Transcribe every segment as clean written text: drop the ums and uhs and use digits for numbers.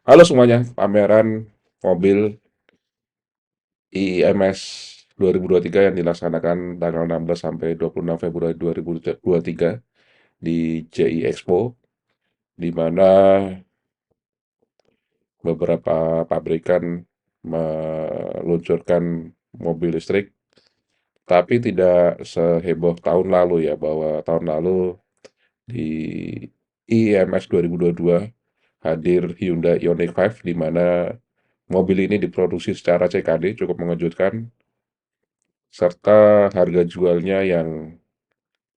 Halo semuanya, pameran mobil IMS 2023 yang dilaksanakan tanggal 16 sampai 26 Februari 2023 di JI Expo, di mana beberapa pabrikan meluncurkan mobil listrik, tapi tidak seheboh tahun lalu ya, bahwa tahun lalu di IMS 2022 hadir Hyundai Ioniq 5, di mana mobil ini diproduksi secara CKD cukup mengejutkan, serta harga jualnya yang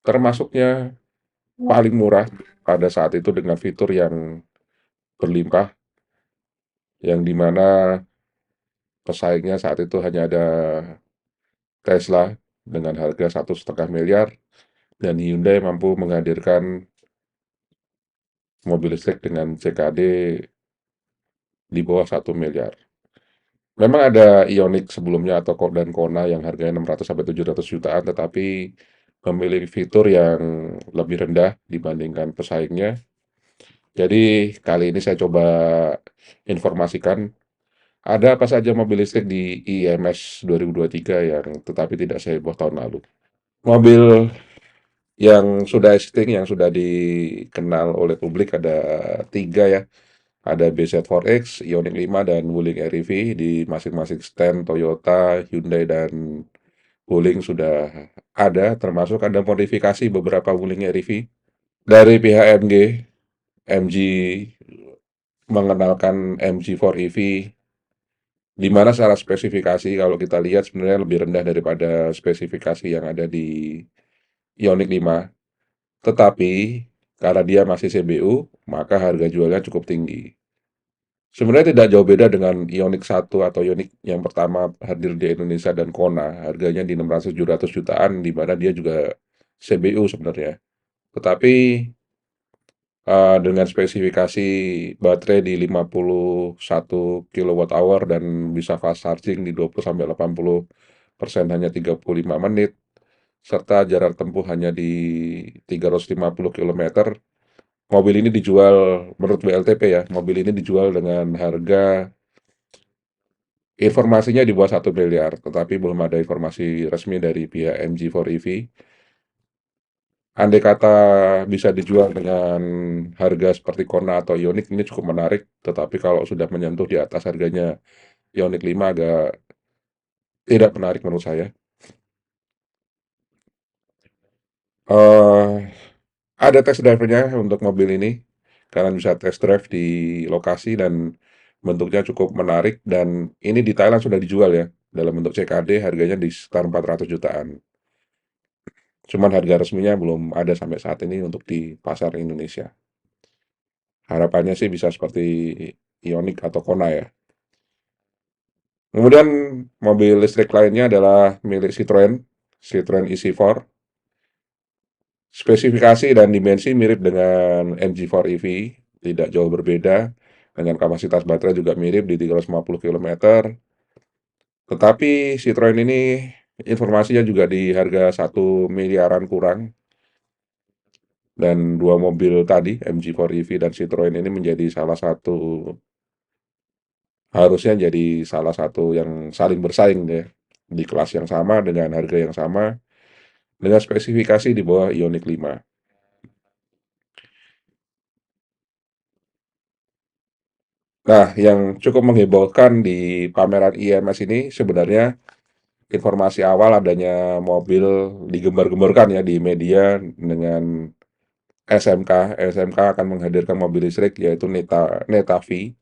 termasuknya paling murah pada saat itu dengan fitur yang berlimpah, yang dimana pesaingnya saat itu hanya ada Tesla dengan harga 1,5 miliar, dan Hyundai mampu menghadirkan mobil listrik dengan CKD di bawah 1 miliar. Memang ada Ioniq sebelumnya atau dan Kona yang harganya 600 sampai 700 jutaan, tetapi memiliki fitur yang lebih rendah dibandingkan pesaingnya. Jadi kali ini saya coba informasikan ada apa saja mobil listrik di IMS 2023 yang tetapi tidak seheboh tahun lalu. Mobil yang sudah existing, yang sudah dikenal oleh publik ada tiga ya. Ada BZ4X, Ioniq 5, dan Wuling REV di masing-masing stand Toyota, Hyundai, dan Wuling sudah ada, termasuk ada modifikasi beberapa Wuling REV. Dari pihak MG mengenalkan MG4 EV, di mana secara spesifikasi kalau kita lihat sebenarnya lebih rendah daripada spesifikasi yang ada di Ioniq 5. Tetapi karena dia masih CBU, maka harga jualnya cukup tinggi. Sebenarnya tidak jauh beda dengan Ioniq 1 atau Ioniq yang pertama hadir di Indonesia dan Kona. Harganya di 600-700 jutaan, di mana dia juga CBU sebenarnya. Tetapi dengan spesifikasi baterai di 51 kWh dan bisa fast charging di 20-80% hanya 35 menit, serta jarak tempuh hanya di 350 km. Mobil ini dijual, menurut WLTP ya, mobil ini dijual dengan harga, informasinya di bawah 1 miliar, tetapi belum ada informasi resmi dari pihak MG4 EV. Andai kata bisa dijual dengan harga seperti Kona atau Ioniq, ini cukup menarik, tetapi kalau sudah menyentuh di atas harganya Ioniq 5 agak tidak menarik menurut saya. Eh ada test drive-nya untuk mobil ini. Kalian bisa test drive di lokasi dan bentuknya cukup menarik, dan ini di Thailand sudah dijual ya dalam bentuk CKD, harganya di sekitar 400 jutaan. Cuman harga resminya belum ada sampai saat ini untuk di pasar Indonesia. Harapannya sih bisa seperti Ioniq atau Kona ya. Kemudian mobil listrik lainnya adalah milik Citroen, Citroen EC4. Spesifikasi dan dimensi mirip dengan MG4 EV, tidak jauh berbeda. Dengan kapasitas baterai juga mirip di 350 km. Tetapi Citroen ini informasinya juga di harga 1 miliaran kurang. Dan dua mobil tadi, MG4 EV dan Citroen ini menjadi salah satu, harusnya jadi salah satu yang saling bersaing ya, di kelas yang sama dengan harga yang sama dengan spesifikasi di bawah Ioniq 5. Nah, yang cukup menghebohkan di pameran IMS ini sebenarnya informasi awal adanya mobil digembar-gemborkan ya di media dengan SMK. SMK akan menghadirkan mobil listrik yaitu Neta V.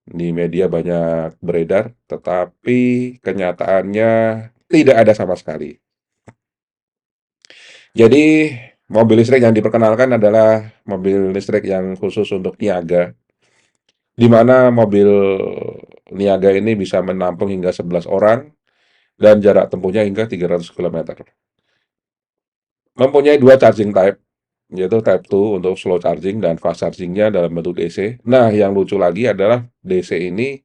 Di media banyak beredar, tetapi kenyataannya tidak ada sama sekali. Jadi, mobil listrik yang diperkenalkan adalah mobil listrik yang khusus untuk niaga, di mana mobil niaga ini bisa menampung hingga 11 orang dan jarak tempuhnya hingga 300 km. Mempunyai dua charging type, yaitu Type 2 untuk slow charging dan fast chargingnya dalam bentuk DC. Nah, yang lucu lagi adalah DC ini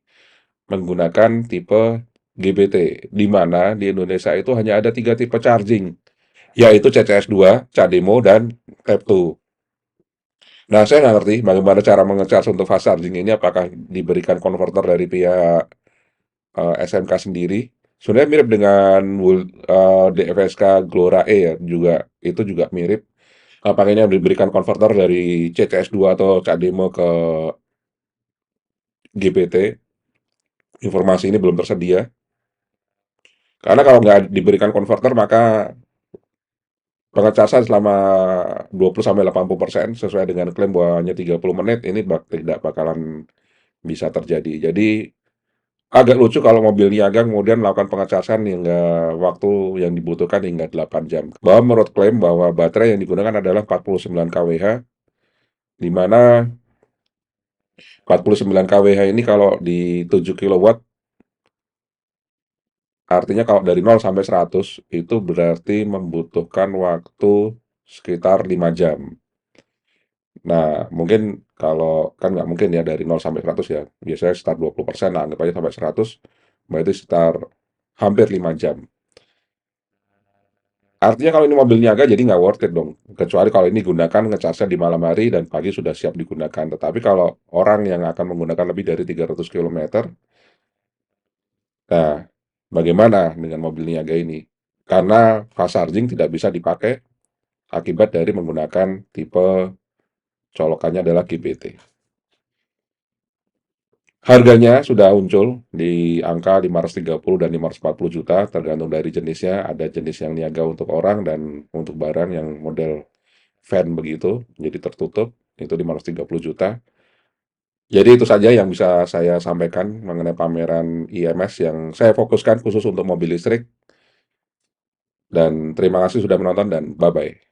menggunakan tipe GBT, di mana di Indonesia itu hanya ada tiga tipe charging, yaitu CCS2, CHAdeMO, dan Type 2. Nah, saya nggak ngerti bagaimana cara menge-charge untuk fast charging ini, apakah diberikan konverter dari pihak, SMK sendiri. Sebenarnya mirip dengan DFSK Glora E ya, itu juga mirip. Apakah ini diberikan konverter dari CCS2 atau CHAdeMO ke GPT, informasi ini belum tersedia. Karena kalau nggak diberikan konverter, maka pengecasan selama 20-80% sesuai dengan klaim bahwa hanya 30 menit, ini tidak bakalan bisa terjadi. Jadi agak lucu kalau mobil niaga kemudian melakukan pengecasan hingga waktu yang dibutuhkan hingga 8 jam. Bahwa menurut klaim bahwa baterai yang digunakan adalah 49 kWh, di mana 49 kWh ini kalau di 7 kilowatt, artinya kalau dari 0 sampai 100 itu berarti membutuhkan waktu sekitar 5 jam. Nah, mungkin kalau kan nggak mungkin ya dari 0 sampai 100 ya. Biasanya sekitar 20% lah, anggap aja sampai 100, berarti sekitar hampir 5 jam. Artinya kalau ini mobil niaga jadi nggak worth it dong. Kecuali kalau ini gunakan ngecasnya di malam hari dan pagi sudah siap digunakan. Tetapi kalau orang yang akan menggunakan lebih dari 300 kilometer, nah bagaimana dengan mobil niaga ini? Karena fast charging tidak bisa dipakai akibat dari menggunakan tipe colokannya adalah GBT. Harganya sudah muncul di angka 530 dan 540 juta, tergantung dari jenisnya. Ada jenis yang niaga untuk orang dan untuk barang yang model van begitu, jadi tertutup, itu 530 juta. Jadi itu saja yang bisa saya sampaikan mengenai pameran IMS yang saya fokuskan khusus untuk mobil listrik. Dan terima kasih sudah menonton dan bye-bye.